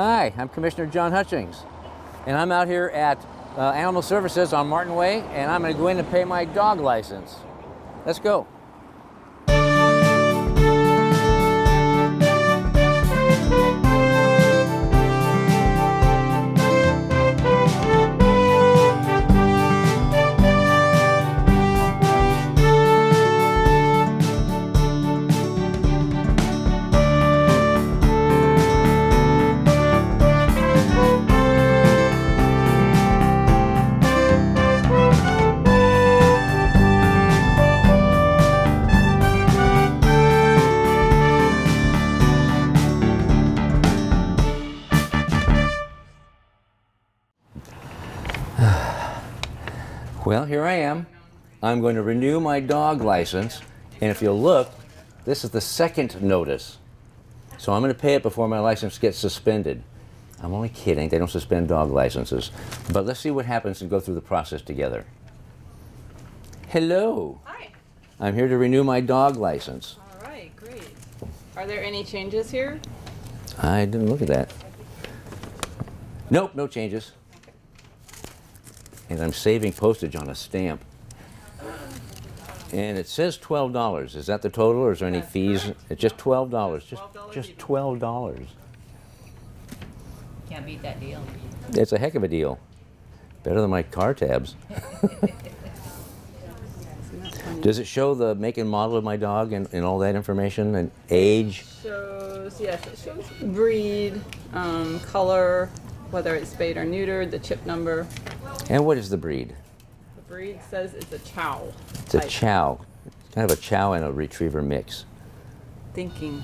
Hi, I'm Commissioner John Hutchings, and I'm out here at Animal Services on Martin Way, and I'm going to go in and pay my dog license. Let's go. Well, here I am. I'm going to renew my dog license, and if you'll look, this is the second notice. So I'm going to pay it before my license gets suspended. I'm only kidding, they don't suspend dog licenses. But let's see what happens and go through the process together. Hello. Hi. I'm here to renew my dog license. All right, great. Are there any changes here? I didn't look at that. Nope, no changes. And I'm saving postage on a stamp. And it says $12. Is that the total, or is there any fees? It's just $12. Just $12. Can't beat that deal. It's a heck of a deal. Better than my car tabs. Does it show the make and model of my dog and all that information and age? Yes, it shows breed, color, whether it's spayed or neutered, the chip number. And what is the breed? The breed says it's a chow. It's a chow. It's kind of a chow and a retriever mix. Thinking.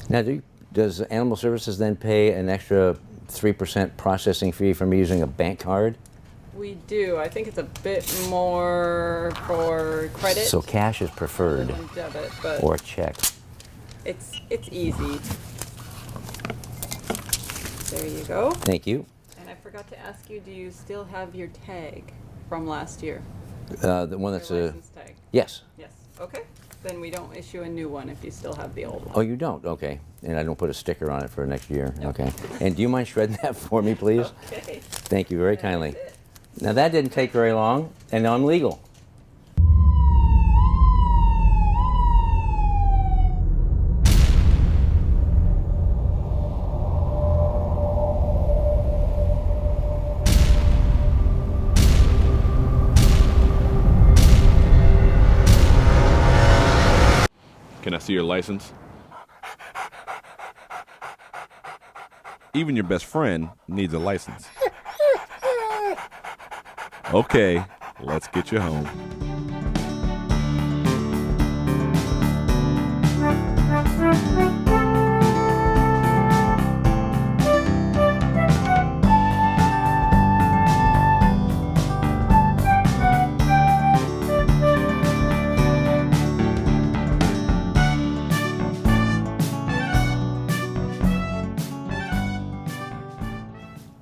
Now, does Animal Services then pay an extra 3% processing fee for me using a bank card? We do. I think it's a bit more for credit. So cash is preferred. Than debit, but or check. It's easy. There you go. Thank you. And I forgot to ask you, do you still have your tag from last year? The one that's Your license tag? Yes. Yes. Okay. Then we don't issue a new one if you still have the old one. Oh, you don't? Okay. And I don't put a sticker on it for next year? Nope. Okay. And do you mind shredding that for me, please? Okay. Thank you very kindly. That's it. Now that didn't take very long, and now I'm legal. Can I see your license? Even your best friend needs a license. Okay, let's get you home.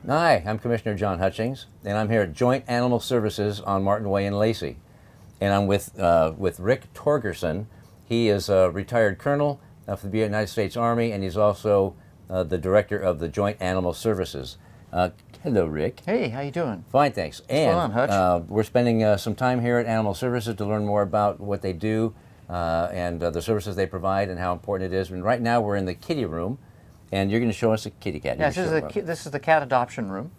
Hi, I'm Commissioner John Hutchings, and I'm here at Joint Animal Services on Martin Way in Lacey. And I'm with Rick Torgerson. He is a retired colonel for the United States Army, and he's also the director of the Joint Animal Services. Hello, Rick. Hey, how you doing? Fine, thanks. What's going on, Hutch? We're spending some time here at Animal Services to learn more about what they do and the services they provide and how important it is. And right now we're in the kitty room. And you're going to show us a kitty cat. Yeah, this is the cat adoption room.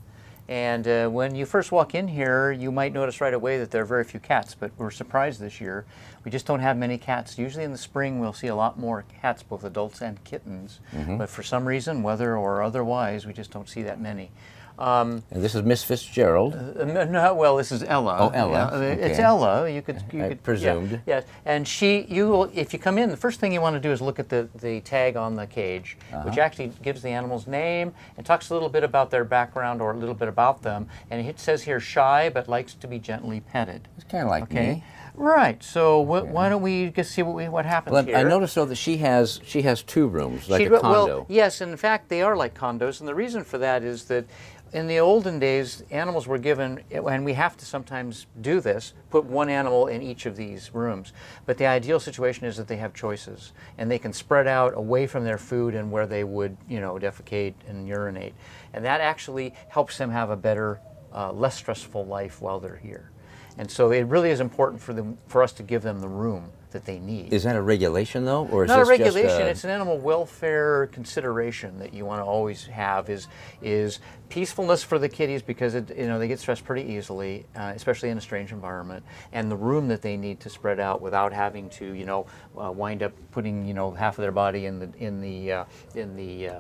And when you first walk in here, you might notice right away that there are very few cats, but we're surprised this year. We just don't have many cats. Usually in the spring, we'll see a lot more cats, both adults and kittens. Mm-hmm. But for some reason, weather or otherwise, we just don't see that many. And this is Miss Fitzgerald. No, well, this is Ella. Oh, Ella. Yeah, okay. It's Ella. You could presumed. Yeah, and if you come in, the first thing you want to do is look at the tag on the cage, which actually gives the animal's name and talks a little bit about their background or a little bit about them. And it says here, shy but likes to be gently petted. It's kind of like me. Right. So why don't we just see what happens here? I noticed though that she has 2 rooms, like a condo. Well, yes, and in fact they are like condos, and the reason for that is that in the olden days, animals were given, and we have to sometimes do this, put one animal in each of these rooms. But the ideal situation is that they have choices, and they can spread out away from their food and where they would, defecate and urinate. And that actually helps them have a better, less stressful life while they're here. And so it really is important for us to give them the room that they need. Is that a regulation though, or is Not this a regulation? just It's an animal welfare consideration that you want to always have. Is peacefulness for the kitties, because they get stressed pretty easily, especially in a strange environment, and the room that they need to spread out without having to wind up putting half of their body in the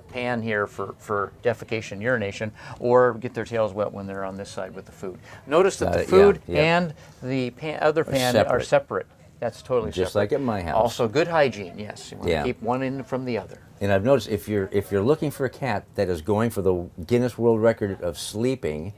pan here for defecation, urination, or get their tails wet when they're on this side with the food. Notice that the food and the other pan are separate. That's totally separate. just like at my house? Also, good hygiene. Yes, you want to keep one in from the other. And I've noticed if you're looking for a cat that is going for the Guinness World Record of sleeping,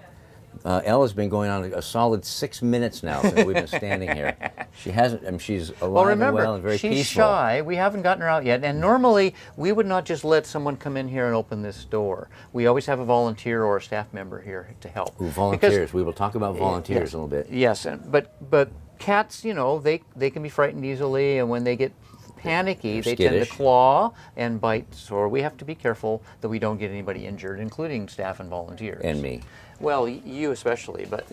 Ella's been going on a solid 6 minutes now since we've been standing here. She hasn't. I mean, she's alive and well and very she's peaceful. shy. We haven't gotten her out yet. And normally, we would not just let someone come in here and open this door. We always have a volunteer or a staff member here to help. Ooh, volunteers. We will talk about volunteers a little bit. Yes, but cats, they can be frightened easily, and when they get panicky, they tend to claw and bite. So we have to be careful that we don't get anybody injured, including staff and volunteers. And me. Well, you especially, but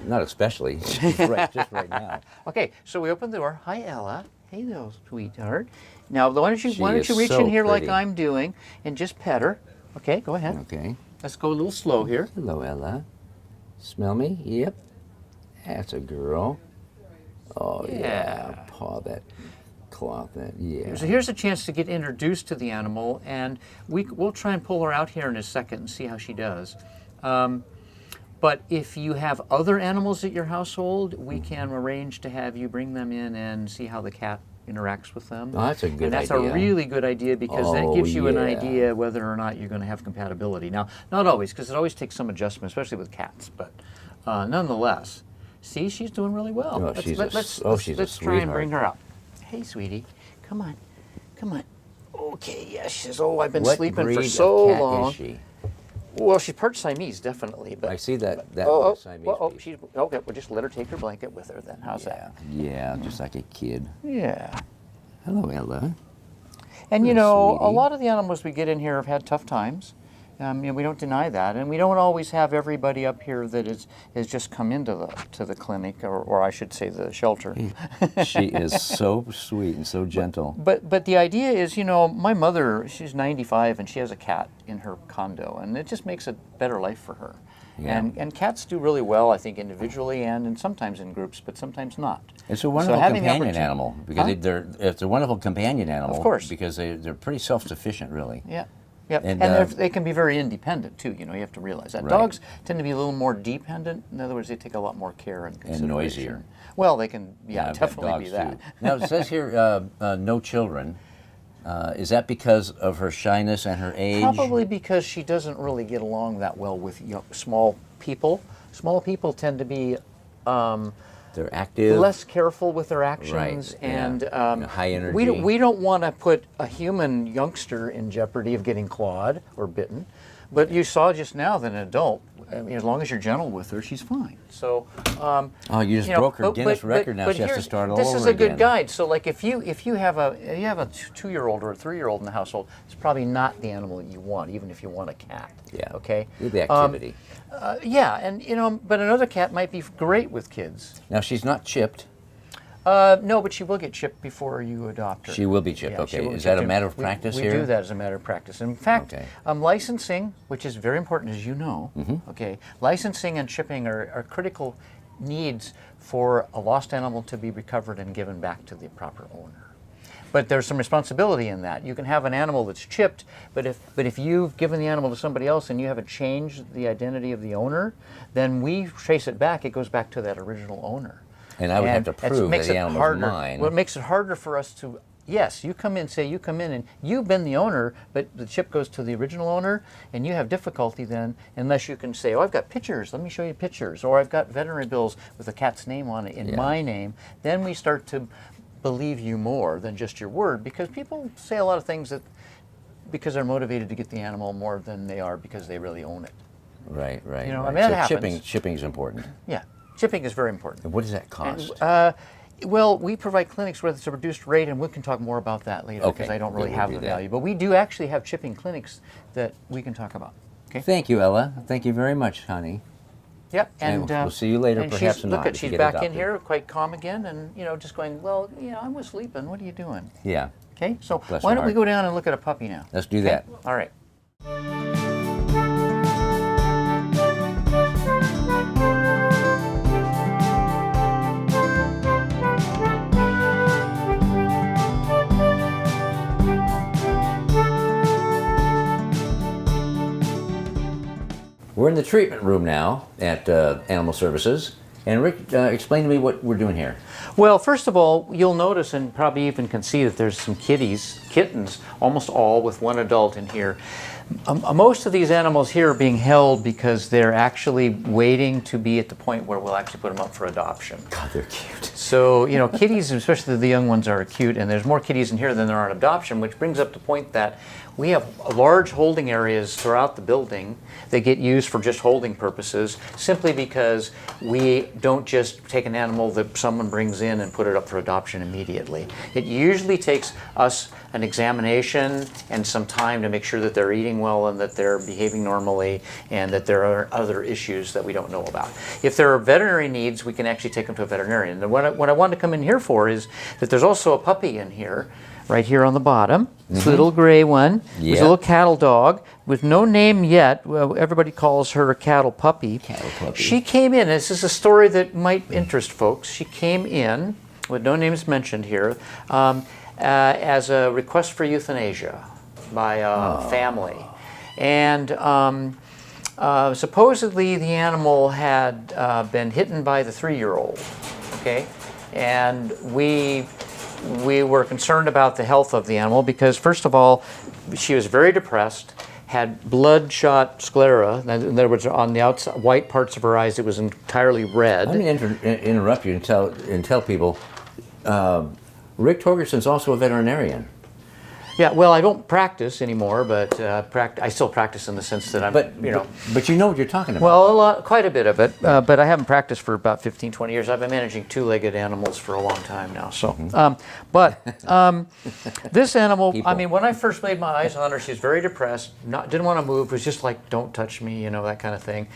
Not especially, just right now. Okay, so we open the door. Hi, Ella. Hey, little sweetheart. Now, why don't you reach so in here pretty. like I'm doing and just pet her? Okay, go ahead. Okay. Let's go a little slow here. Hello, Ella. Smell me? Yep. That's a girl. Oh yeah. Paw that cloth. So here's a chance to get introduced to the animal, and we'll try and pull her out here in a second and see how she does. But if you have other animals at your household, we can arrange to have you bring them in and see how the cat interacts with them. Oh, that's a good idea. And that's a really good idea, because that gives you an idea whether or not you're going to have compatibility. Now, not always, because it always takes some adjustment, especially with cats, but nonetheless. See, she's doing really well. Oh, Let's try and bring her out. Hey, sweetie, come on. Okay, yes, she says, I've been sleeping for so long. Is she? Well, she's part Siamese, definitely. But I see that Siamese piece. Okay, we'll just let her take her blanket with her then. How's that? Yeah, just like a kid. Yeah. Hello, Ella. And Sweetie. a lot of the animals we get in here have had tough times. We don't deny that, and we don't always have everybody up here that has just come into the clinic, or I should say the shelter. She is so sweet and so gentle. But the idea is, my mother, she's 95 and she has a cat in her condo, and it just makes a better life for her. Yeah. And cats do really well, I think, individually and sometimes in groups, but sometimes not. It's a wonderful companion animal, because it's a wonderful companion animal. Of course. Because they're pretty self-sufficient, really. Yeah. Yep. And they can be very independent too. You have to realize that. Right. Dogs tend to be a little more dependent. In other words, they take a lot more care and consideration. And noisier. Well, they can, I've got definitely be that. dogs, too. Now it says here, no children. Is that because of her shyness and her age? Probably because she doesn't really get along that well with small people. Small people tend to be They're active. less careful with their actions, Right, and high energy. We don't want to put a human youngster in jeopardy of getting clawed or bitten. But you saw just now that an adult, as long as you're gentle with her, she's fine. So. You just broke her Guinness record. Now she has to start all over again. This is a good guide. So, like, if you have a 2-year-old or a 3-year-old in the household, it's probably not the animal you want, even if you want a cat. Yeah. Okay. The activity. But another cat might be great with kids. Now she's not chipped. No, but she will get chipped before you adopt her. She will be chipped. Yeah, Okay. she will Is be that a chipped. matter of practice we here? do that as a matter of practice. In fact, Okay. licensing, which is very important, as you know, Mm-hmm. okay, licensing and chipping are critical needs for a lost animal to be recovered and given back to the proper owner. But there's some responsibility in that. You can have an animal that's chipped, but if you've given the animal to somebody else and you haven't changed the identity of the owner, then we trace it back. It goes back to that original owner. And I would have to prove that the animal's mine. Well, it makes it harder for us to. Yes, you come in and you've been the owner, but the chip goes to the original owner, and you have difficulty then, unless you can say, I've got pictures, let me show you pictures, or I've got veterinary bills with the cat's name on it in my name. Then we start to believe you more than just your word, because people say a lot of things because they're motivated to get the animal more than they are because they really own it. Right, right. You know, I right. mean, that so happens. shipping is important. Yeah, shipping is very important. And what does that cost? Well, we provide clinics where it's a reduced rate, and we can talk more about that later because Okay, I don't really we'll have do the that. value. But we do actually have shipping clinics that we can talk about. Okay. Thank you, Ella. Thank you very much, honey. Yep. And we'll see you later, and perhaps she's, not, look at if you she's get back in adopted. here, quite calm again, and just going, well, I was sleeping. What are you doing? Yeah, Okay. So Bless why her don't we heart. go down and look at a puppy now? let's do Okay? that. All right. We're in the treatment room now at Animal Services. And Rick, explain to me what we're doing here. Well, first of all, you'll notice and probably even can see that there's some kittens, almost all with one adult in here. Most of these animals here are being held because they're actually waiting to be at the point where we'll actually put them up for adoption. God, they're cute. So, kitties, especially the young ones, are cute, and there's more kitties in here than there are in adoption, which brings up the point that we have large holding areas throughout the building that get used for just holding purposes, simply because we don't just take an animal that someone brings in and put it up for adoption immediately. It usually takes us an examination and some time to make sure that they're eating well and that they're behaving normally and that there are other issues that we don't know about. If there are veterinary needs, we can actually take them to a veterinarian. And what I wanted to come in here for is that there's also a puppy in here, right here on the bottom. This little gray one. Yeah. It's a little cattle dog with no name yet. Well, everybody calls her a cattle puppy. Cattle puppy. She came in, this is a story that might interest folks. She came in, with no names mentioned here, as a request for euthanasia by a family. And supposedly the animal had been hitten by the 3-year-old, okay? And we were concerned about the health of the animal because, first of all, she was very depressed, had bloodshot sclera. In other words, on the outside, white parts of her eyes, it was entirely red. I'm going to interrupt you and tell people, Rick Torgerson's also a veterinarian. Yeah, well, I don't practice anymore, but I still practice in the sense that I'm, But you know what you're talking about. Well, quite a bit of it, but I haven't practiced for about 15, 20 years. I've been managing two-legged animals for a long time now. So, this animal, People. I mean, when I first laid my eyes on her, she was very depressed, didn't want to move, was just like, don't touch me, that kind of thing.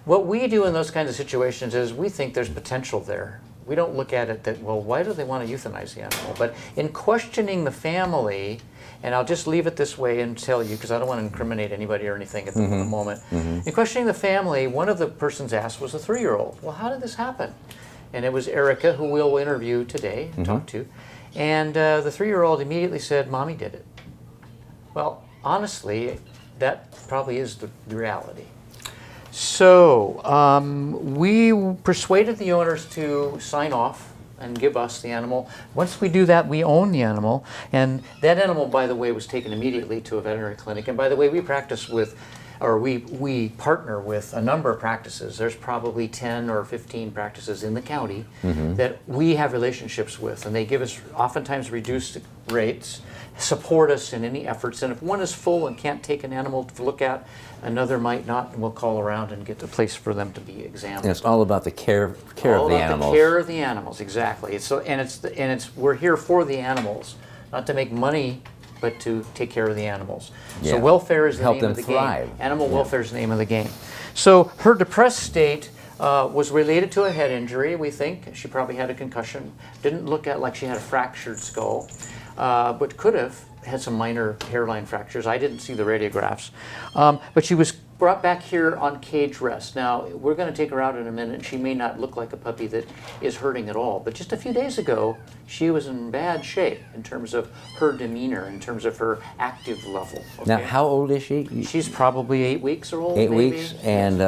What we do in those kinds of situations is we think there's potential there. We don't look at it that, well, why do they want to euthanize the animal? But in questioning the family, and I'll just leave it this way and tell you, because I don't want to incriminate anybody or anything at the moment. In questioning the family, one of the persons asked was a 3-year-old. Well, how did this happen? And it was Erica, who we'll interview today and talk to. And the 3-year-old immediately said, Mommy did it. Well, honestly, that probably is the reality. So we persuaded the owners to sign off and give us the animal. Once we do that, we own the animal. And that animal, by the way, was taken immediately to a veterinary clinic. And by the way, we practice with, or we partner with a number of practices. There's probably 10 or 15 practices in the county that we have relationships with. And they give us oftentimes reduced rates, support us in any efforts. And if one is full and can't take an animal to look at, another might not, and we'll call around and get a place for them to be examined. And it's all about the care of the animals. The care of the animals, exactly. We're here for the animals, not to make money, but to take care of the animals. Yeah. So welfare is the Help name them of the thrive. game. Animal welfare is the name of the game. So her depressed state was related to a head injury, we think. She probably had a concussion. Didn't look like she had a fractured skull, but could have had some minor hairline fractures. I didn't see the radiographs. But she was brought back here on cage rest. Now, we're going to take her out in a minute, and she may not look like a puppy that is hurting at all. But just a few days ago, she was in bad shape in terms of her demeanor, in terms of her active level. Okay? Now, how old is she? She's probably 8 weeks old. 8 maybe. weeks, and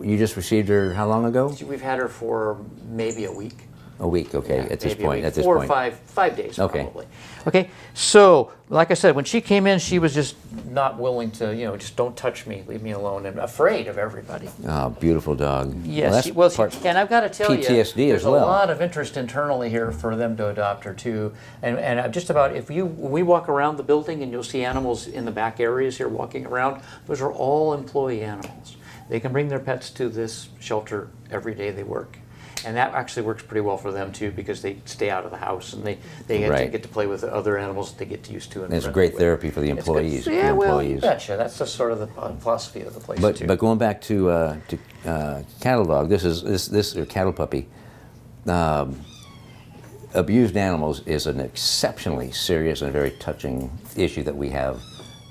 you just received her how long ago? We've had her for maybe a week. A week, okay. Yeah, at this maybe a point, week. at this 4 point. or 5 days, Okay. probably. Okay, so like I said, when she came in, she was just not willing to, just don't touch me, leave me alone, and afraid of everybody. Oh, beautiful dog. Yes, and I've got to tell you, PTSD there's as well. a lot of interest internally here for them to adopt her too. And just about, when we walk around the building and you'll see animals in the back areas here walking around, those are all employee animals. They can bring their pets to this shelter every day they work. And that actually works pretty well for them too, because they stay out of the house and they Right. get to play with the other animals that they get used to. And it's great therapy for the employees. It's good. Yeah, the well, employees. you betcha. That's just sort of the philosophy of the place too. But going back to cattle dog, this or cattle puppy. Abused animals is an exceptionally serious and very touching issue that we have,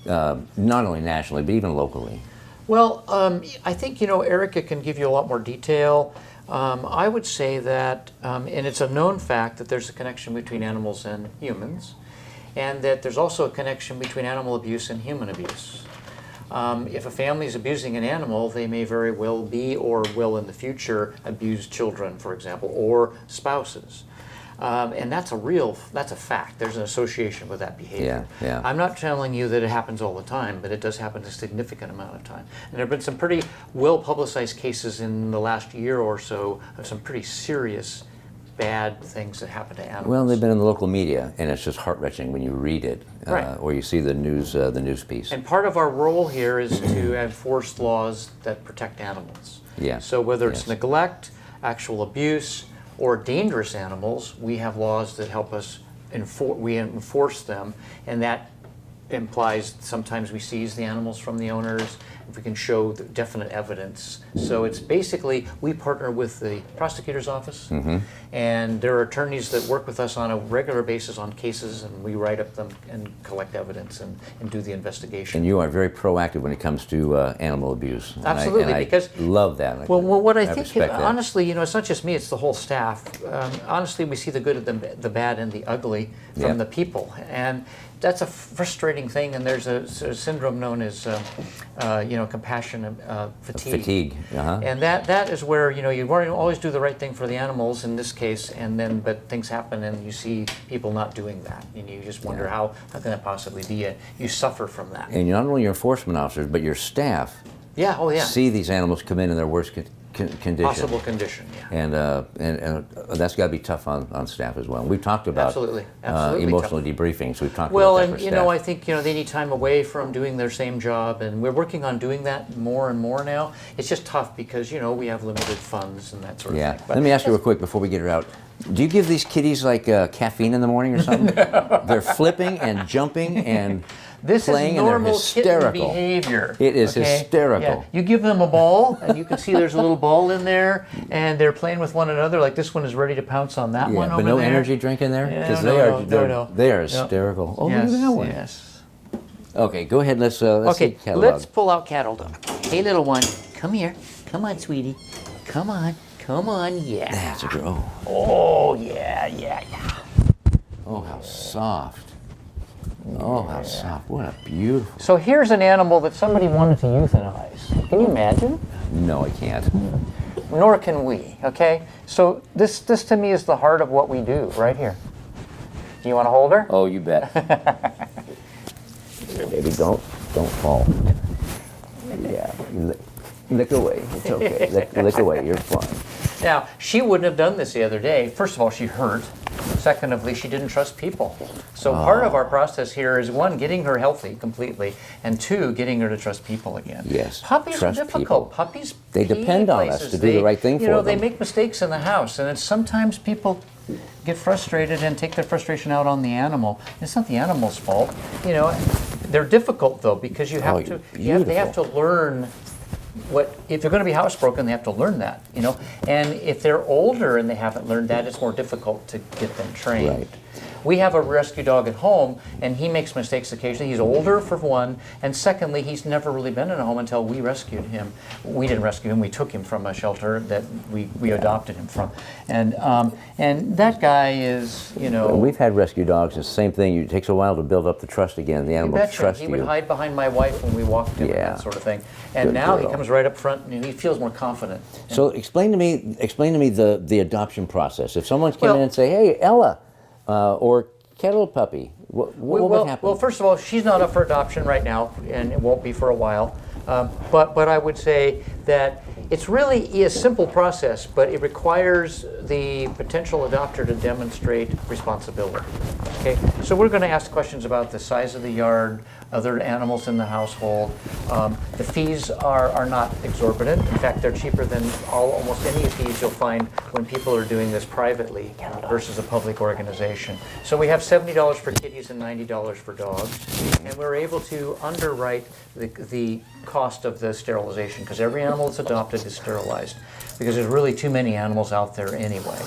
not only nationally but even locally. Well, I think, Erica can give you a lot more detail. I would say that, and it's a known fact that there's a connection between animals and humans, and that there's also a connection between animal abuse and human abuse. If a family is abusing an animal, they may very well be, or will in the future, abuse children, for example, or spouses. And that's a fact. There's an association with that behavior. Yeah. I'm not telling you that it happens all the time, but it does happen a significant amount of time. And there have been some pretty well-publicized cases in the last year or so of some pretty serious bad things that happen to animals. Well, they've been in the local media, and it's just heart-wrenching when you read it, Right. or you see the news piece. And part of our role here is to enforce laws that protect animals. Yeah. So whether it's Yes. neglect, actual abuse, or dangerous animals, we have laws that help us enforce them, and that implies sometimes we seize the animals from the owners if we can show the definite evidence. So it's basically, we partner with the prosecutor's office, and there are attorneys that work with us on a regular basis on cases, and we write up them and collect evidence and do the investigation. And you are very proactive when it comes to animal abuse. And Absolutely, I because love that. Well, what I think, respect that. honestly, it's not just me; it's the whole staff. Honestly, we see the good, the bad, and the ugly from Yeah. the people, and that's a frustrating thing. And there's a syndrome known as, compassion fatigue. Fatigue. Uh-huh. And that is where you want to always do the right thing for the animals in this case, but things happen, and you see people not doing that, and you just wonder how can that possibly be? You suffer from that. And not only your enforcement officers, but your staff Yeah. Oh yeah. see these animals come in their worst condition. Possible condition. Yeah. And that's got to be tough on staff as well. We've talked about Absolutely emotional debriefings. We've talked Well, about that and for staff. I think they need time away from doing their same job, and we're working on doing that more and more now. It's just tough because we have limited funds and that sort of thing. Let me ask you real quick before we get her out. Do you give these kitties like caffeine in the morning or something? They're flipping and jumping and This playing, is and they're normal kitten hysterical. behavior. It is hysterical. Yeah. You give them a ball, and you can see there's a little ball in there, and they're playing with one another. Like this one is ready to pounce on that one over but no there. energy drink in there Yeah, because no. they are hysterical. Oh, Yes, look at that one. yes. Okay, go ahead. Let's see catalog. Let's pull out Cattle Dog. Hey, little one, come here. Come on, sweetie. Come on. Yeah. That's a girl. Oh, yeah. Oh, how soft. Oh, how soft. What a beautiful. So here's an animal that somebody wanted to euthanize. Can you imagine? No, I can't. Nor can we, okay? So this to me is the heart of what we do, right here. Do you want to hold her? Oh, you bet. Here, baby, don't fall. Yeah, lick away. It's okay. Lick away. You're fine. Now, she wouldn't have done this the other day. First of all, she hurt. Secondly, she didn't trust people. So part of our process here is, one, getting her healthy completely, and two, getting her to trust people again. Yes, Puppies trust are difficult. people. Puppies They pee depend on us places. to do the right thing for They them. make mistakes in the house, and it's sometimes people get frustrated and take their frustration out on the animal. It's not the animal's fault. They're difficult though, because you have to. They have to learn. If they're going to be housebroken, they have to learn that, And if they're older and they haven't learned that, it's more difficult to get them trained. Right. We have a rescue dog at home, and he makes mistakes occasionally. He's older, for one, and secondly, he's never really been in a home until we rescued him. We didn't rescue him; we took him from a shelter that we adopted him from, and that guy is, We've had rescue dogs. It's the same thing. It takes a while to build up the trust again. The animal trusts he you. would hide behind my wife when we walked him and Yeah. that sort of thing. And Good now he girl. comes right up front and he feels more confident. So explain to me the adoption process. If someone came in Well- and say, "Hey, Ella," or "Kettle Puppy," what would happen? Well, first of all, she's not up for adoption right now, and it won't be for a while. But I would say that it's really a simple process, but it requires the potential adopter to demonstrate responsibility. Okay, so we're going to ask questions about the size of the yard, other animals in the household. The fees are not exorbitant. In fact, they're cheaper than almost any fees you'll find when people are doing this privately versus a public organization. So we have $70 for kitties and $90 for dogs, and we're able to underwrite the cost of the sterilization because every animal that's adopted is sterilized because there's really too many animals out there anyway.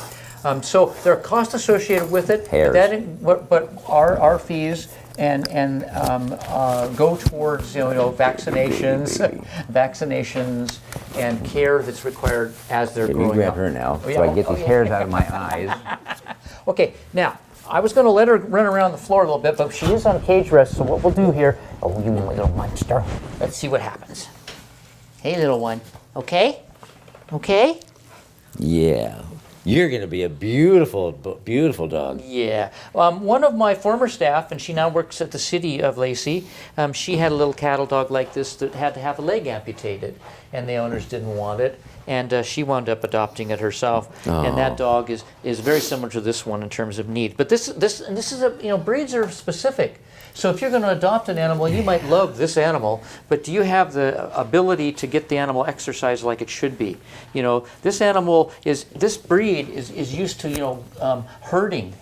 So there are costs associated with it, but our fees and go towards vaccinations and care that's required as they're growing up. Can you grab her now so I can get these hairs out of my eyes? Okay, now I was going to let her run around the floor a little bit, but she is on cage rest. So what we'll do here? Oh, you little monster! Let's see what happens. Hey, little one. Okay. Okay. Yeah. You're going to be a beautiful, beautiful dog. Yeah. One of my former staff, and she now works at the city of Lacey, she had a little cattle dog like this that had to have a leg amputated, and the owners didn't want it, and she wound up adopting it herself. Oh. And that dog is very similar to this one in terms of need. But this is breeds are specific. So if you're going to adopt an animal, you might love this animal, but do you have the ability to get the animal exercised like it should be? This breed is used to, herding,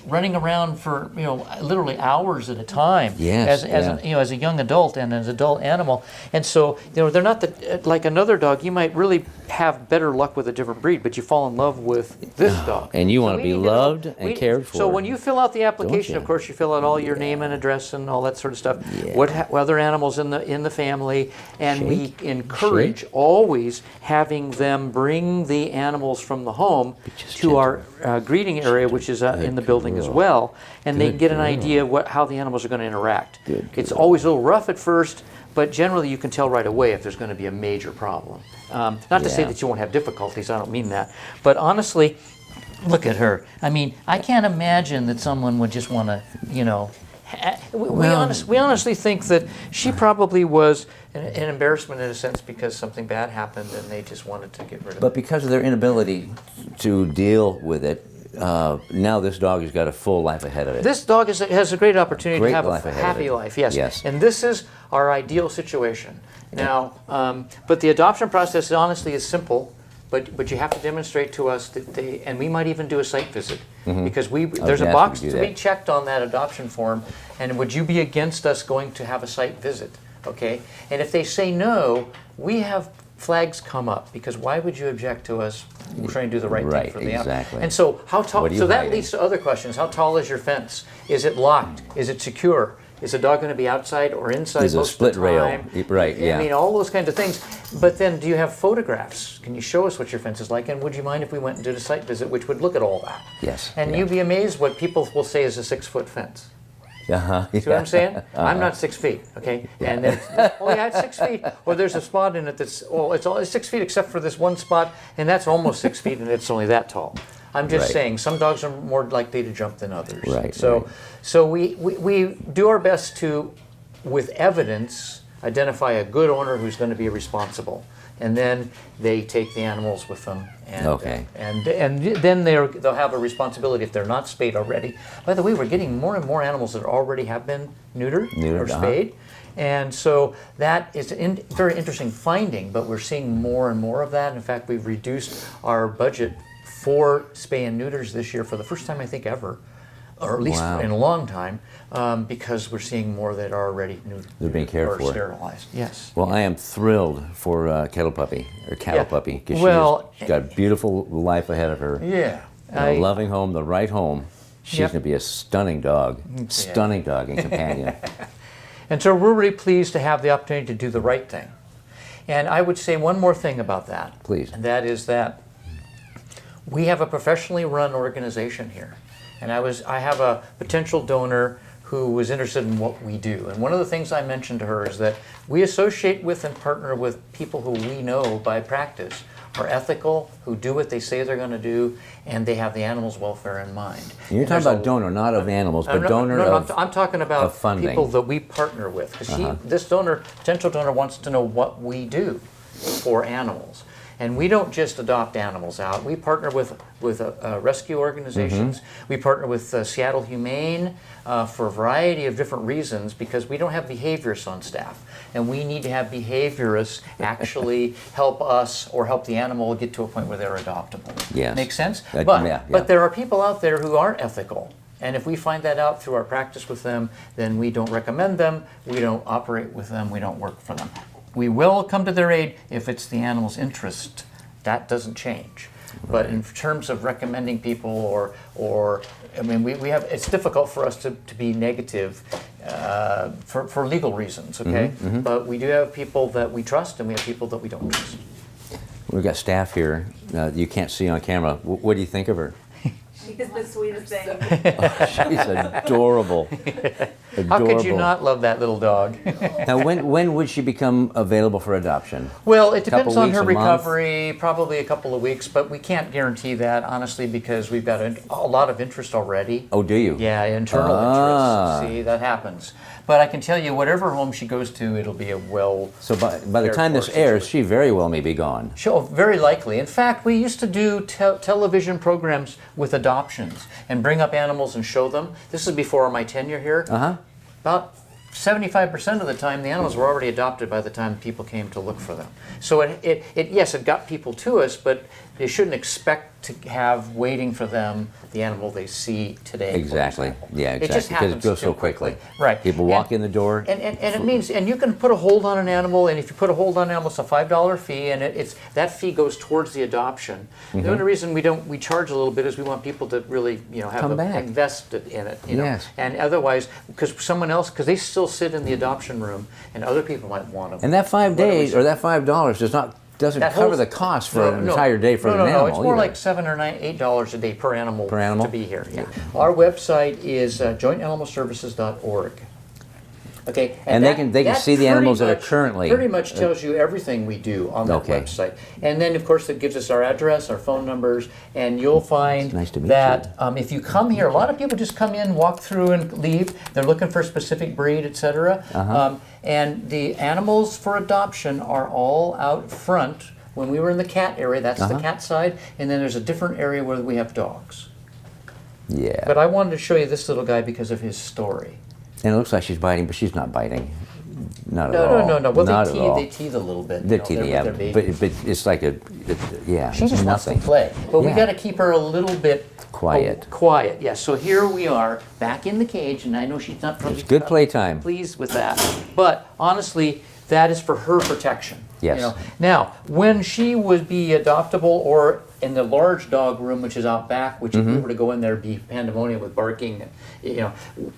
running around for literally hours at a time. Yes, as a young adult and as an adult animal, and so they're not like another dog. You might really have better luck with a different breed, but you fall in love with this dog. And you want to be loved and cared for. So when you fill out the application, of course, you fill out all your name and address and all that sort of stuff. Yeah. What other animals in the family, and we encourage always having them bring the animals from the home to our greeting area, which is in the building as well, and they can get an idea how the animals are going to interact. It's always a little rough at first, but generally you can tell right away if there's going to be a major problem. Not to say that you won't have difficulties, I don't mean that, but honestly, look at her. I mean, I can't imagine that someone would just want to, we honestly think that she probably was an embarrassment in a sense because something bad happened and they just wanted to get rid of it. But because of their inability to deal with it, now this dog has got a full life ahead of it. This dog has a great opportunity to have a happy life, yes. And this is our ideal situation. Now, but the adoption process honestly is simple, but you have to demonstrate to us that and we might even do a site visit, because there's a box to be checked on that adoption form, and would you be against us going to have a site visit, okay? And if they say no, we have flags come up, because why would you object to us trying to do the right thing for the animal? Exactly. And so how tall? So that leads to other questions. How tall is your fence? Is it locked? Is it secure? Is the dog going to be outside or inside most of the time? Is it a split rail? Right, yeah. I mean, all those kinds of things. But then, do you have photographs? Can you show us what your fence is like? And would you mind if we went and did a site visit, which would look at all that? Yes. And you'd be amazed what people will say is a 6-foot fence. Uh-huh. See what I'm saying? I'm not 6 feet, okay? Yeah. And then, it's 6 feet. Or there's a spot in it that's, it's 6 feet except for this one spot, and that's almost 6 feet, and it's only that tall. I'm just saying, some dogs are more likely to jump than others. Right. So we do our best to, with evidence, identify a good owner who's going to be responsible, and then they take the animals with them, and then they'll have a responsibility if they're not spayed already. By the way, we're getting more and more animals that already have been neutered or spayed, and so that is a very interesting finding. But we're seeing more and more of that. In fact, we've reduced our budget for spay and neuters this year for the first time I think ever, or at least in a long time, because we're seeing more that are already neutered. They're being cared for. Sterilized. Yes. Well, I am thrilled for Cattle Puppy, because she's got a beautiful life ahead of her. Yeah. A loving home, the right home. She's going to be a stunning dog, and companion. And so we're really pleased to have the opportunity to do the right thing. And I would say one more thing about that. Please. And that is that we have a professionally run organization here. And I have a potential donor who was interested in what we do. And one of the things I mentioned to her is that we associate with and partner with people who we know by practice are ethical, who do what they say they're going to do, and they have the animals' welfare in mind. And you're talking about donor, not of animals, but donor of I'm talking about funding. People that we partner with. Because this potential donor wants to know what we do for animals. And we don't just adopt animals out. We partner with rescue organizations. We partner with Seattle Humane for a variety of different reasons, because we don't have behaviorists on staff. And we need to have behaviorists actually help us or help the animal get to a point where they're adoptable. Yes. Make sense? Yeah, But there are people out there who aren't ethical. And if we find that out through our practice with them, then we don't recommend them, we don't operate with them, we don't work for them. We will come to their aid if it's the animal's interest. That doesn't change. But in terms of recommending people or I mean, we have, it's difficult for us to be negative for legal reasons, okay? But we do have people that we trust and we have people that we don't trust. We've got staff here you can't see on camera. What do you think of her? She's the sweetest thing. She's adorable. How could you not love that little dog? Now, when would she become available for adoption? Well, it depends on weeks, her a month? recovery, probably a couple of weeks, but we can't guarantee that, honestly, because we've got a lot of interest already. Oh, do you? Yeah, internal interest. See, that happens. But I can tell you, whatever home she goes to, it'll be a well. So by the time this airs, she very well may be gone. Sure, very likely. In fact, we used to do television programs with adoptions and bring up animals and show them. This is before my tenure here. About 75% of the time, the animals were already adopted by the time people came to look for them. So yes, it got people to us, but they shouldn't expect to have waiting for them the animal they see today. for Exactly. example. Yeah, It exactly. just Because it happens goes so too quickly. Right. People walk in the door. And it means, and you can put a hold on an animal, and if you put a hold on an animal, it's a $5 fee, and that fee goes towards the adoption. The only reason we charge a little bit is we want people to really, Come back. invest in it, Yes. And otherwise, because they still sit in the adoption room, and other people might want them. And that 5 days or that $5 doesn't That cover whole- the cost for an No, entire day for an animal. No, it's more either. like $7 or $8 a day per animal, Per animal? to be here. Yeah. Our website is jointanimalservices.org. Okay, And they can that see the pretty animals that are much- currently- pretty much tells you everything we do on that Okay. website. And then, of course, it gives us our address, our phone numbers, and you'll find nice to meet that if you come here, a lot of people just come in, walk through, and leave. They're looking for a specific breed, etc. And the animals for adoption are all out front. When we were in the cat area, that's the cat side, and then there's a different area where we have dogs. Yeah. But I wanted to show you this little guy because of his story. And it looks like she's biting, but she's not biting. Not at all. No. Well, not they at all. teeth a little bit. They're you know, teething, they're yeah. with their babies. But it's like yeah. She just wants to nothing. play. But we Yeah. got to keep her a little bit Quiet. Quiet, yes. So here we are, back in the cage, and I know she's not probably It's good playtime. pleased with that. But honestly, that is for her protection. Yes. Now, when she would be adoptable or in the large dog room, which is out back, which if we were to go in there, be pandemonium with barking.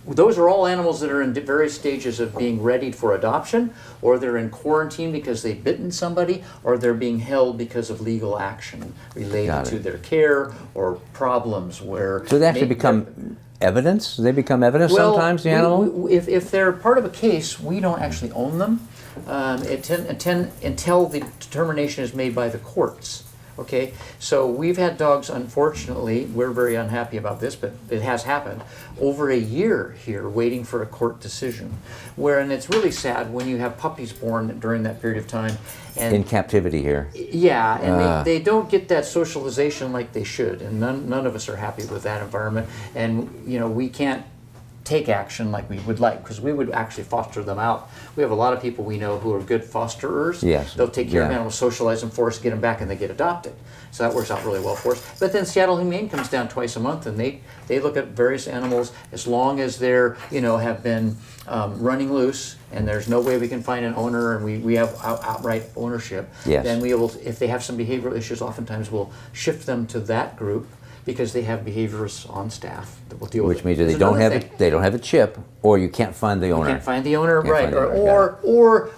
Those are all animals that are in various stages of being readied for adoption, or they're in quarantine because they've bitten somebody, or they're being held because of legal action related Got it. to their care or problems where. So they actually become evidence? They become evidence sometimes, the animal? If they're part of a case, we don't actually own them until the determination is made by the courts. Okay, so we've had dogs, unfortunately, we're very unhappy about this, but it has happened, over a year here waiting for a court decision. And it's really sad when you have puppies born during that period of time. And In captivity here. yeah, and they don't get that socialization like they should, and none of us are happy with that environment. And we can't take action like we would like, because we would actually foster them out. We have a lot of people we know who are good fosterers. Yes. They'll take care of Yeah. animals, socialize them for us, get them back, and they get adopted. So that works out really well for us. But then Seattle Humane comes down twice a month, and they look at various animals as long as they're have been running loose, and there's no way we can find an owner, and we have outright ownership. Yes. Then we will, if they have some behavioral issues, oftentimes we'll shift them to that group, because they have behaviorists on staff that will deal with it. Which means that There's they don't another have thing. they don't have a chip, or you can't find the owner. Can't find the owner, Can't right? find the owner, Or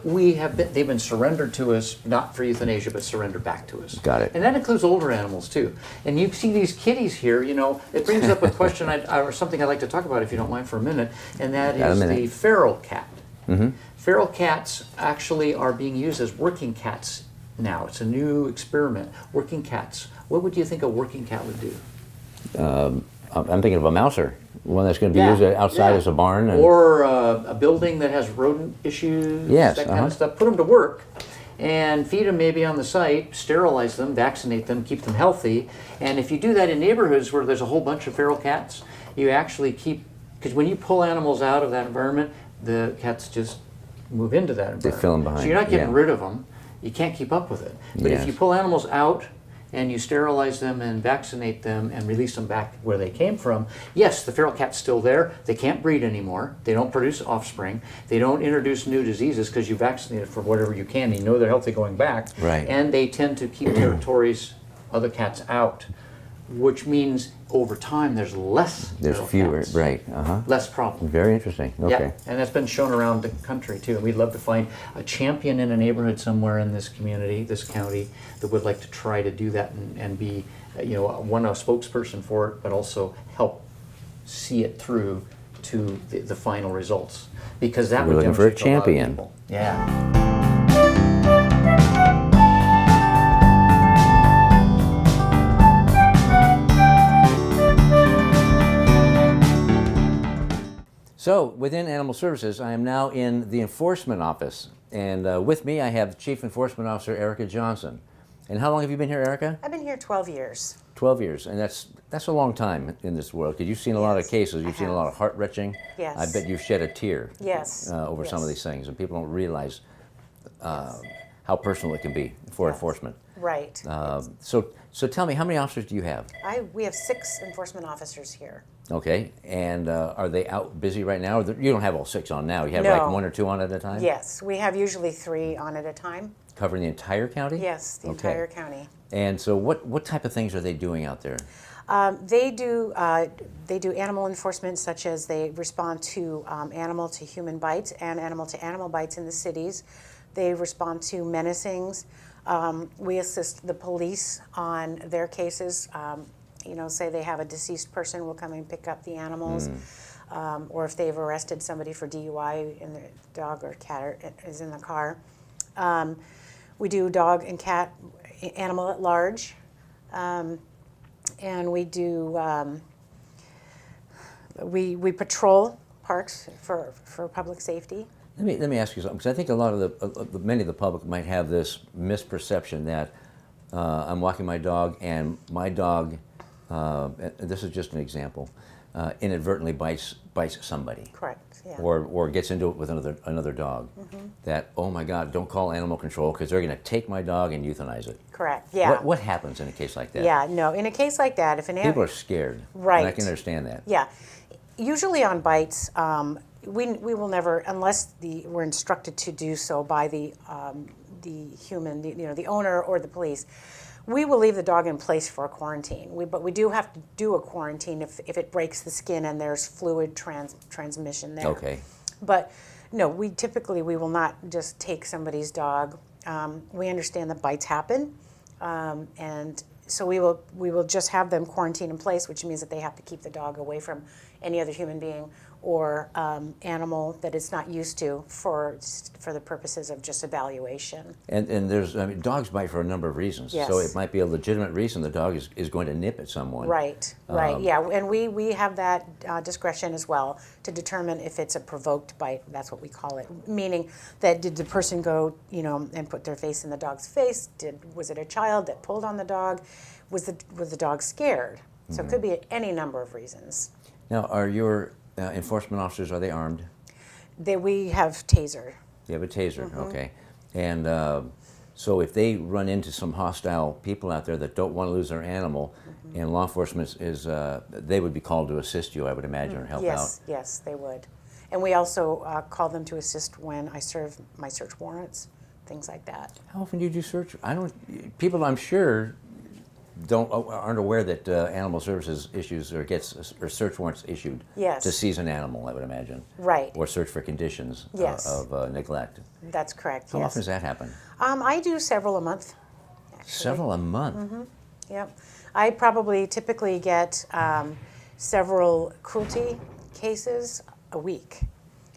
they've been surrendered to us, not for euthanasia, but surrendered back to us. Got it. And that includes older animals too. And you see these kitties here. It brings up a question or something I'd like to talk about, if you don't mind, for a minute, and that Got a is minute. the feral cat. Feral cats actually are being used as working cats now. It's a new experiment. Working cats. What would you think a working cat would do? I'm thinking of a mouser, one that's going to be Yeah, used outside yeah. as a barn. And Or a building that has rodent issues, Yes, that kind of stuff. Put them to work, and feed them maybe on the site, sterilize them, vaccinate them, keep them healthy. And if you do that in neighborhoods where there's a whole bunch of feral cats, you actually keep, because when you pull animals out of that environment, the cats just move into that environment. They fill them behind. So you're not getting yeah. rid of them. You can't keep up with it. But Yes. if you pull animals out and you sterilize them and vaccinate them and release them back where they came from, yes, the feral cat's still there. They can't breed anymore. They don't produce offspring. They don't introduce new diseases because you vaccinate for whatever you can. You know they're healthy going back. Right. And they tend to keep territories, other cats out, which means over time there's less There's feral fewer, cats, right? Uh-huh. less problem. Very interesting. Okay. Yeah, and that's been shown around the country too. And we'd love to find a champion in a neighborhood somewhere in this community, this county, that would like to try to do that and be, you know, one a spokesperson for it, but also help see it through to the final results. Because that We're would looking for a demonstrate to lot of champion. people. Yeah. So, within Animal Services, I am now in the enforcement office. And with me, I have Chief Enforcement Officer Erica Johnson. And how long have you been here, Erica? I've been here 12 years. 12 years. And that's a long time in this world, because you've seen a lot of Yes, cases. You've I seen a have. lot of heart-wrenching. Yes. I bet you've shed a tear Yes. over some of Yes. these things. And people don't realize how personal it can be for Yes. enforcement. Right. So tell me, how many officers do you have? We have 6 enforcement officers here. Okay, and are they out busy right now? Or you don't have all 6 on now. You have No. like 1 or 2 on at a time? Yes, we have usually 3 on at a time. Covering the entire county? Yes, the Okay. entire county. And so what type of things are they doing out there? They do animal enforcement, such as they respond to animal to human bites and animal to animal bites in the cities. They respond to menacings. We assist the police on their cases. You know, say they have a deceased person, we'll come and pick up the animals. Or if they've arrested somebody for DUI and their dog or cat is in the car. We do dog and cat, animal at large. And we do, we patrol parks for public safety. Let me ask you something, because I think a lot of many of the public might have this misperception that I'm walking my dog and my dog, and this is just an example, inadvertently bites somebody. Correct, yeah. Or gets into it with another dog. That, oh my God, don't call animal control because they're going to take my dog and euthanize it. Correct, yeah. What happens in a case like that? Yeah, no, in a case like that, if an People animal... are scared. Right. And I can understand that. Yeah. Usually on bites, we will never, unless we're instructed to do so by the human, the owner or the police, we will leave the dog in place for a quarantine. But we do have to do a quarantine if it breaks the skin and there's fluid transmission there. Okay. But no, we will not just take somebody's dog. We understand that bites happen, and so we will just have them quarantine in place, which means that they have to keep the dog away from any other human being or animal that it's not used to for the purposes of just evaluation. And there's, dogs bite for a number of reasons. Yes. So it might be a legitimate reason the dog is going to nip at someone. Right, yeah, and we have that discretion as well to determine if it's a provoked bite. That's what we call it, meaning that did the person go, and put their face in the dog's face? Was it a child that pulled on the dog? Was the dog scared? So it could be any number of reasons. Now, are your enforcement officers, are they armed? We have taser. You have a taser, okay. And so if they run into some hostile people out there that don't want to lose their animal, and law enforcement they would be called to assist you, I would imagine, or help out. Yes, they would. And we also call them to assist when I serve my search warrants, things like that. How often do you do search? People I'm sure aren't aware that Animal Services issues or search warrants issued Yes. to seize an animal, I would imagine. Right. Or search for conditions Yes. of neglect. That's correct, How yes. often does that happen? I do several a month. Actually. Several a month? Yep. I probably typically get several cruelty cases a week.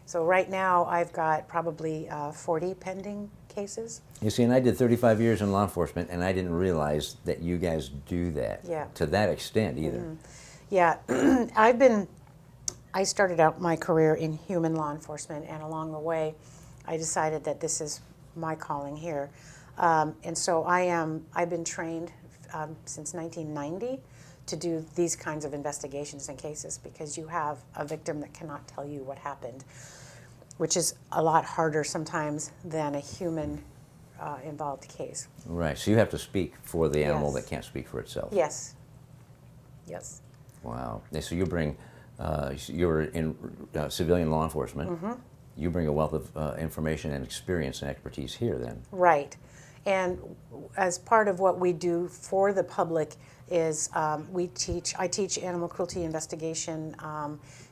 So right now I've got probably 40 pending cases. You see, and I did 35 years in law enforcement, and I didn't realize that you guys do that to that extent either. Yeah, I started out my career in human law enforcement, and along the way I decided that this is my calling here. And so I've been trained since 1990 to do these kinds of investigations and cases, because you have a victim that cannot tell you what happened, which is a lot harder sometimes than a human involved case. Right. So you have to speak for the animal Yes. that can't speak for itself. Yes. Yes. Wow. And so you bring, you're in civilian law enforcement. Mm-hmm. You bring a wealth of information and experience and expertise here then. Right. And as part of what we do for the public is I teach animal cruelty investigation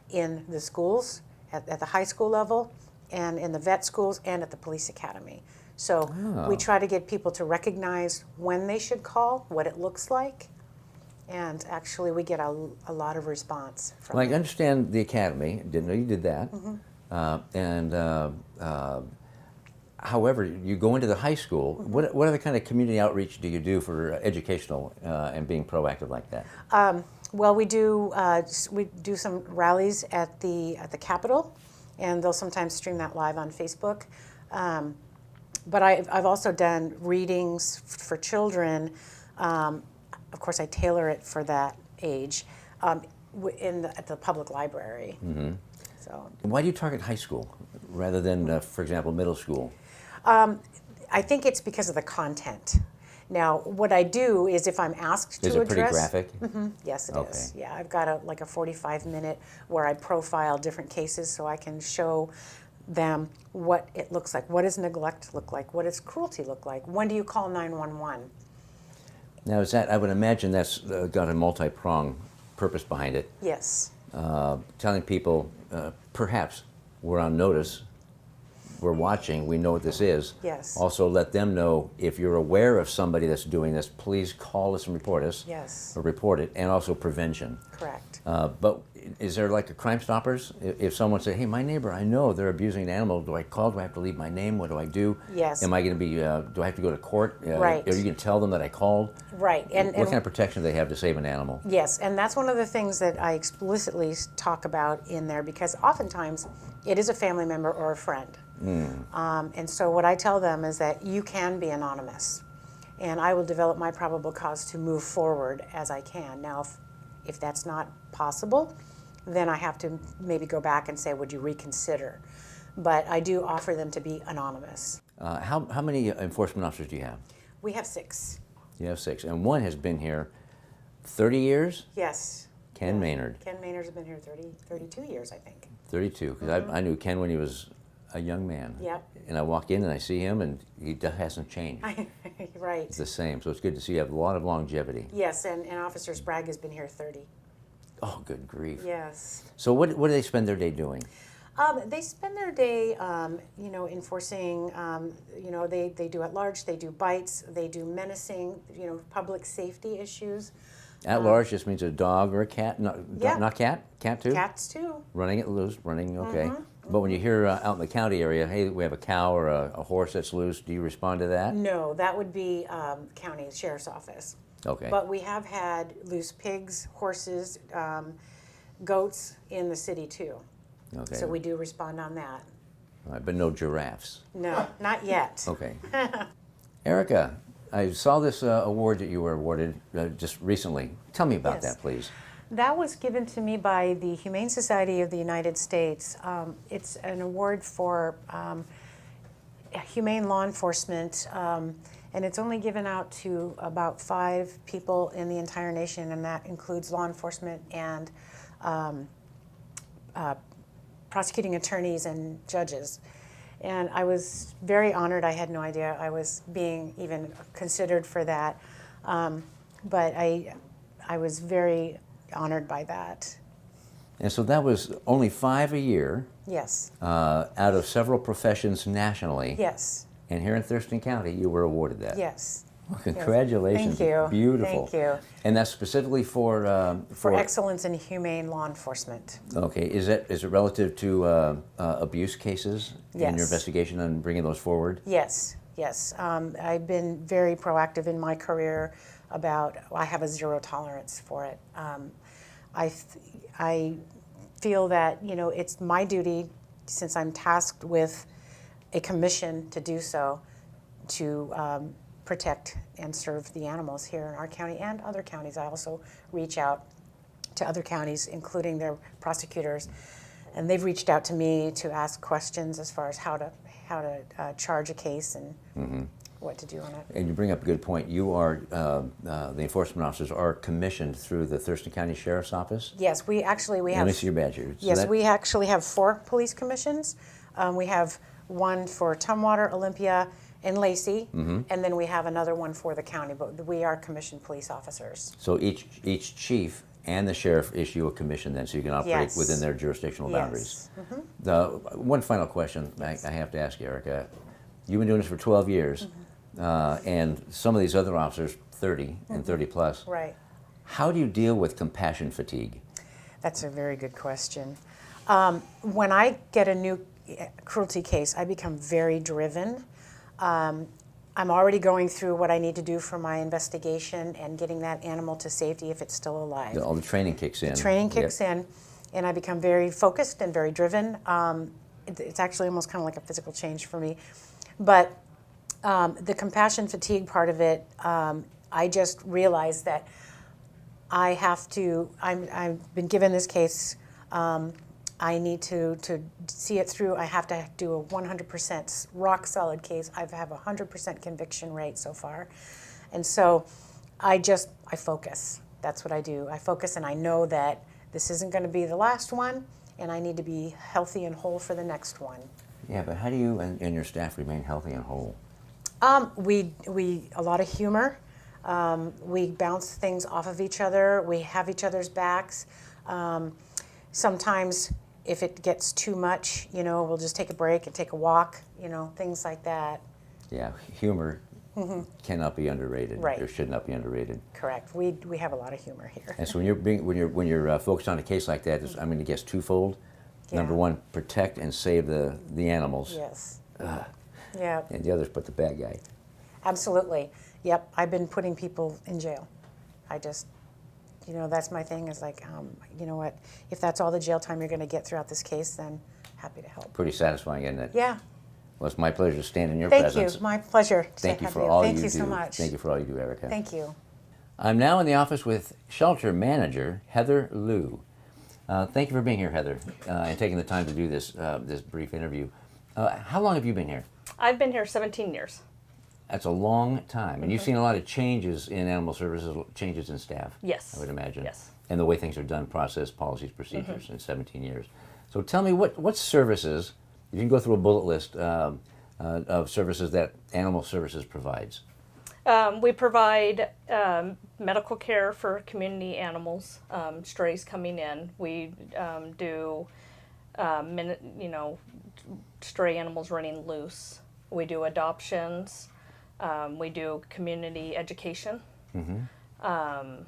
in the schools, at the high school level, and in the vet schools, and at the police academy. So we try to get people to recognize when they should call, what it looks like, and actually we get a lot of response from Well, I them. understand the academy. Didn't know you did that. However, you go into the high school. What other kind of community outreach do you do for educational and being proactive like that? Well, we do some rallies at the Capitol, and they'll sometimes stream that live on Facebook. But I've also done readings for children. Of course, I tailor it for that age at the public library. Mm-hmm. So Why do you target high school rather than, for example, middle school? I think it's because of the content. Now, what I do is if I'm asked to Is it address... pretty graphic? Yes, it Okay. is. Yeah, I've got a 45-minute where I profile different cases so I can show them what it looks like. What does neglect look like? What does cruelty look like? When do you call 911? Now, I would imagine that's got a multi-pronged purpose behind it. Yes. Telling people, perhaps we're on notice, we're watching, we know what this is. Yes. Also let them know, if you're aware of somebody that's doing this, please call us and report us. Yes. Or report it, and also prevention. Correct. But is there like a Crime Stoppers? If someone said, hey, my neighbor, I know they're abusing an animal, do I call? Do I have to leave my name? What do I do? Yes. Am I going to be, do I have to go to court? Right. Are you going to tell them that I called? Right. What kind of protection do they have to save an animal? Yes, and that's one of the things that I explicitly talk about in there, because oftentimes it is a family member or a friend. And so what I tell them is that you can be anonymous, and I will develop my probable cause to move forward as I can. Now, if that's not possible, then I have to maybe go back and say, would you reconsider? But I do offer them to be anonymous. How many enforcement officers do you have? We have 6. You have 6, and one has been here 30 years? Yes. Ken Maynard. Ken Maynard's been here 32 years, I think. 32, because I knew Ken when he was a young man. Yep. And I walk in and I see him, and he hasn't changed. Right. It's the same, so it's good to see you have a lot of longevity. Yes, and Officer Sprague has been here 30. Oh, good grief. Yes. So what do they spend their day doing? They spend their day, enforcing, they do at large, they do bites, they do menacing, public safety issues. At large just means a dog or a cat? Yeah. Not cat? Cat too? Cats too. Running it loose, okay. But when you hear out in the county area, hey, we have a cow or a horse that's loose, do you respond to that? No, that would be county sheriff's office. Okay. But we have had loose pigs, horses, goats in the city too. Okay. So we do respond on that. All right, but no giraffes. No, not yet. Okay. Erica, I saw this award that you were awarded just recently. Tell me about Yes. that, please. That was given to me by the Humane Society of the United States. It's an award for humane law enforcement, and it's only given out to about 5 people in the entire nation, and that includes law enforcement and prosecuting attorneys and judges. And I was very honored. I had no idea I was being even considered for that, but I was very honored by that. And so that was only 5 a year Yes. out of several professions nationally. Yes. And here in Thurston County, you were awarded that. Yes. Well, congratulations. Thank you. Beautiful. Thank you. And that's specifically for For excellence in humane law enforcement. Okay. Is it relative to abuse cases in your Yes. investigation and bringing those forward? Yes. Yes. I've been very proactive in my career I have a zero tolerance for it. I feel that, it's my duty, since I'm tasked with a commission to do so, to protect and serve the animals here in our county and other counties. I also reach out to other counties, including their prosecutors, and they've reached out to me to ask questions as far as how to charge a case and what to do on it. And you bring up a good point. You are, the enforcement officers are commissioned through the Thurston County Sheriff's Office? Yes, we have. Let me see your badge here. So Yes, that- we actually have 4 police commissions. We have one for Tumwater, Olympia, and Lacey, and then we have another one for the county, but we are commissioned police officers. So each chief and the sheriff issue a commission then, so you can operate Yes. within their jurisdictional boundaries. Yes. The one final question I have to ask you, Erica. You've been doing this for 12 years, and some of these other officers, 30 and 30 plus. Right. How do you deal with compassion fatigue? That's a very good question. When I get a new cruelty case, I become very driven. I'm already going through what I need to do for my investigation and getting that animal to safety if it's still alive. All the training kicks in. Training kicks in, and I become very focused and very driven. It's actually almost kind of like a physical change for me. But the compassion fatigue part of it, I just realized that I have to, I've been given this case, I need to see it through. I have to do a 100% rock solid case. I have a 100% conviction rate so far. And so I focus. That's what I do. I focus, and I know that this isn't going to be the last one, and I need to be healthy and whole for the next one. Yeah, but how do you and your staff remain healthy and whole? We a lot of humor. We bounce things off of each other. We have each other's backs. Sometimes if it gets too much, we'll just take a break and take a walk, things like that. Yeah, humor cannot be underrated. Right. Or should not be underrated. Correct. We have a lot of humor here. And so when you're focused on a case like that, I'm going to guess twofold. Yeah. Number one, protect and save the animals. Yes. Yeah. And the other's put the bad guy. Absolutely. Yep. I've been putting people in jail. I just, that's my thing is like, you know what? If that's all the jail time you're going to get throughout this case, then happy to help. Pretty satisfying, isn't it? Yeah. Well, it's my pleasure to stand in your Thank presence. you. My pleasure. to Thank you have for all you do. Thank you so much. Thank you for all you do, Erica. Thank you. I'm now in the office with shelter manager Heather Liu. Thank you for being here, Heather, and taking the time to do this brief interview. How long have you been here? I've been here 17 years. That's a long time, and you've seen a lot of changes in animal services, changes in staff. Yes. I would imagine. Yes. And the way things are done, process, policies, procedures in 17 years. So tell me, what services, if you can go through a bullet list of services that Animal Services provides. We provide medical care for community animals, strays coming in. We do, stray animals running loose. We do adoptions. We do community education. I'm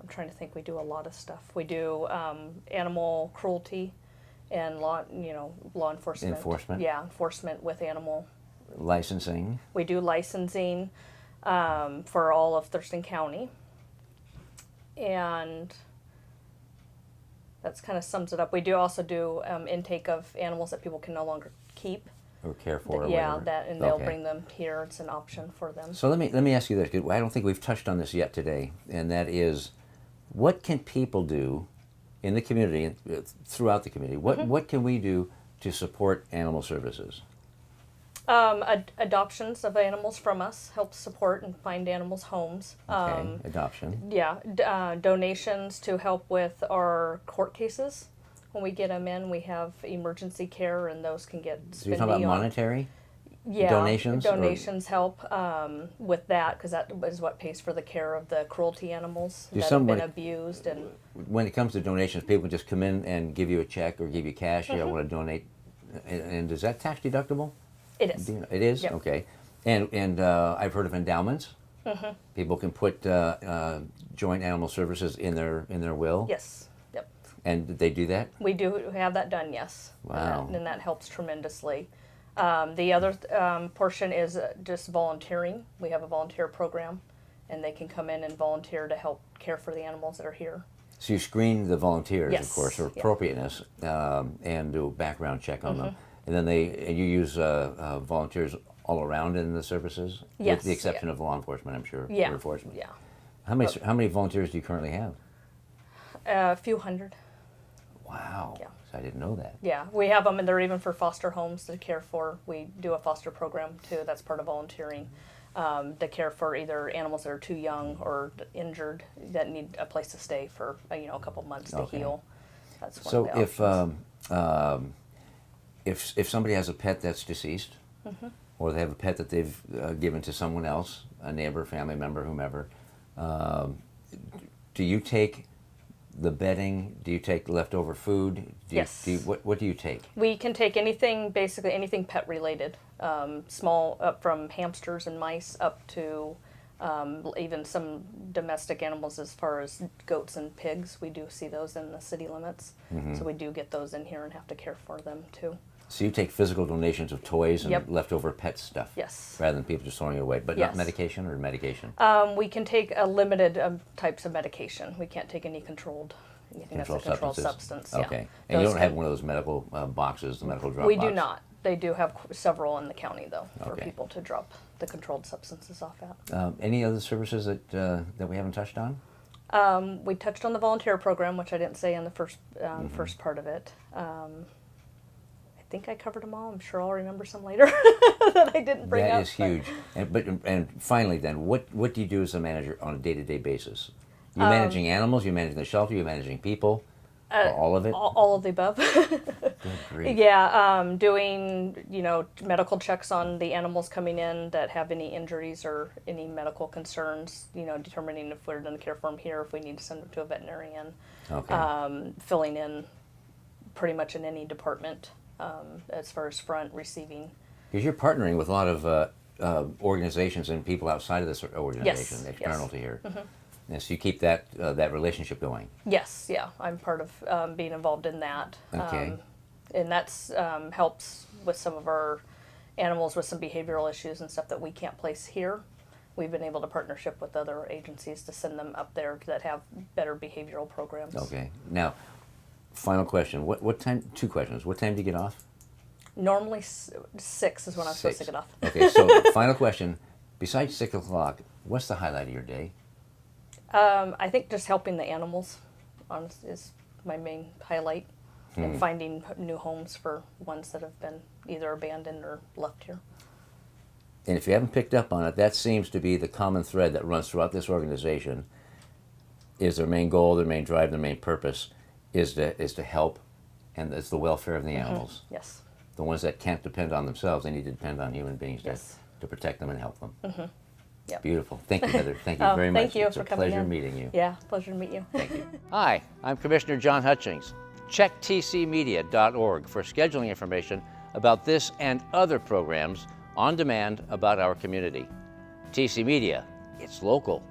trying to think. We do a lot of stuff. We do animal cruelty and law enforcement. Enforcement? Yeah, enforcement with animal. Licensing. We do licensing for all of Thurston County. And that's kind of sums it up. We do also do intake of animals that people can no longer keep. Or care for, or Yeah, whatever. and they'll Okay. bring them here. It's an option for them. So let me ask you this, 'cause I don't think we've touched on this yet today, and that is, what can people do in the community, throughout the community? What can we do to support Animal Services? Adoptions of animals from us help support and find animals homes. Okay, adoption. Yeah, donations to help with our court cases. When we get them in, we have emergency care, and those can get So you're talking about monetary? Yeah, donations, or- donations help with that, because that is what pays for the care of the cruelty animals Do that have been somebody- abused. And When it comes to donations, people just come in and give you a check or give you cash. Mm-hmm. Yeah, I want to donate. And is that tax deductible? it is. Do you know? It is? Yep. Okay. And I've heard of endowments. Mm-hmm. People can put joint animal services in their will. Yes. Yep. And they do that? We do have that done. Yes. Wow. And that helps tremendously. The other portion is just volunteering. We have a volunteer program, and they can come in and volunteer to help care for the animals that are here. So you screen the volunteers, Yes. of course, for Yeah. Mm-hmm. appropriateness, and do a background check on them. And then you use volunteers all around in the services? Yes, With the exception of law enforcement, I'm sure. Yeah. or enforcement. Yeah. How many volunteers do you currently have? A few hundred. Wow. Yeah. I didn't know that. Yeah, we have them, and they're even for foster homes to care for. We do a foster program too. That's part of volunteering. To care for either animals that are too young or injured that need a place to stay for a couple months to Okay. heal. That's one So of the options. if somebody has a pet that's deceased, or they have a pet that they've given to someone else, a neighbor, family member, whomever, do you take the bedding? Do you take leftover food? Yes. What do you take? We can take anything, basically anything pet related, small, up from hamsters and mice up to even some domestic animals as far as goats and pigs. We do see those in the city limits. So we do get those in here and have to care for them too. So you take physical donations of toys and Yep. leftover pet stuff? Yes. Rather than people just throwing it away, but Yes. not medication or medication? We can take a limited types of medication. We can't take any controlled, anything that's a controlled substance. Yeah. Okay. And you Those don't have can- one of those medical boxes, the medical drop We box? do not. They do have several in the county though for Okay. people to drop the controlled substances off at. Any other services that we haven't touched on? We touched on the volunteer program, which I didn't say in the first part of it. I think I covered them all. I'm sure I'll remember some later that I didn't bring up. That is but- huge. And finally, then, what do you do as a manager on a day-to-day basis? You managing animals? You managing the shelter? You managing people? Or all of it? All of the above. Good grief. Yeah, doing medical checks on the animals coming in that have any injuries or any medical concerns. Determining if we're going to care for them here, if we need to send them to a veterinarian. Okay. Filling in pretty much in any department as far as front receiving. Because you're partnering with a lot of organizations and people outside of this organization, Yes, external yes. to here. And so you keep that relationship going. Yes, yeah, I'm part of being involved in that. Okay. And that's helps with some of our animals with some behavioral issues and stuff that we can't place here. We've been able to partnership with other agencies to send them up there that have better behavioral programs. Okay. Now, final question. What time? Two questions. What time do you get off? Normally 6 is when I'm supposed to 6. get off. Okay, so final question. Besides 6 o'clock, what's the highlight of your day? I think just helping the animals is my main highlight. And finding new homes for ones that have been either abandoned or left here. And if you haven't picked up on it, that seems to be the common thread that runs throughout this organization. Is their main goal, their main drive, their main purpose is to help, and it's the welfare of the animals. Yes. The ones that can't depend on themselves, they need to depend on human beings Yes. to protect them and help them. Yep. Beautiful. Thank you, Heather. Thank you Oh, very much. thank you It's for a coming pleasure in. meeting you. Yeah, pleasure to meet you. Thank you. Hi, I'm Commissioner John Hutchings. Check tcmedia.org for scheduling information about this and other programs on demand about our community. TC Media, it's local.